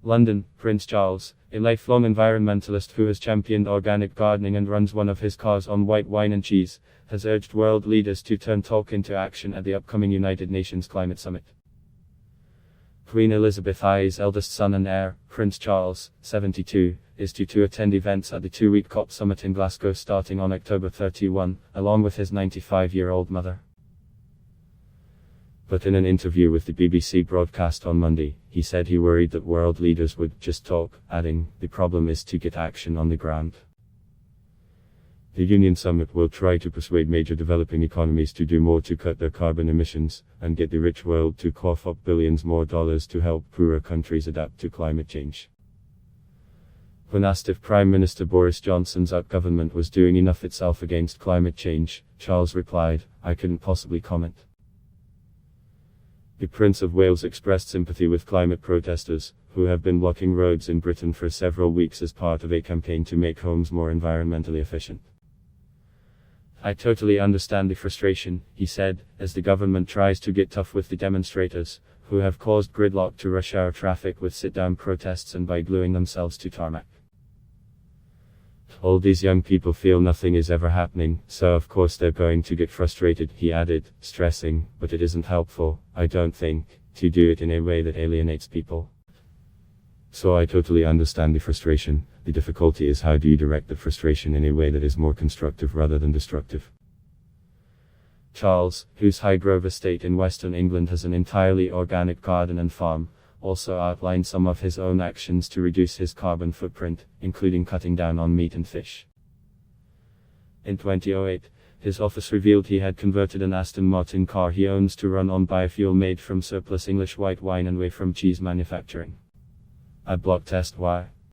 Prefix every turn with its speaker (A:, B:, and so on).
A: London, Prince Charles, a lifelong environmentalist who has championed organic gardening and runs one of his cars on white wine and cheese, has urged world leaders to turn talk into action at the upcoming United Nations Climate Summit. Queen Elizabeth I's eldest son and heir, Prince Charles, 72, is due to attend events at the two-week COP summit in Glasgow starting on October 31, along with his 95-year-old mother. But in an interview with the BBC broadcast on Monday, he said he worried that world leaders would just talk, adding, "The problem is to get action on the ground." The Union Summit will try to persuade major developing economies to do more to cut their carbon emissions, and get the rich world to cough up billions more dollars to help poorer countries adapt to climate change. When asked if Prime Minister Boris Johnson's government was doing enough itself against climate change, Charles replied, "I couldn't possibly comment." The Prince of Wales expressed sympathy with climate protesters, who have been blocking roads in Britain for several weeks as part of a campaign to make homes more environmentally efficient. "I totally understand the frustration," he said, as the government tries to get tough with the demonstrators, who have caused gridlock to rush hour traffic with sit-down protests and by gluing themselves to tarmac. "All these young people feel nothing is ever happening, so of course they're going to get frustrated," he added, stressing, "but it isn't helpful, I don't think, to do it in a way that alienates people. So I totally understand the frustration. The difficulty is how do you direct the frustration in a way that is more constructive rather than destructive." Charles, whose Highgrove estate in Western England has an entirely organic garden and farm, also outlined some of his own actions to reduce his carbon footprint, including cutting down on meat and fish. In 2008, his office revealed he had converted an Aston Martin car he owns to run on biofuel made from surplus English white wine and whey from cheese manufacturing. Ad block test why.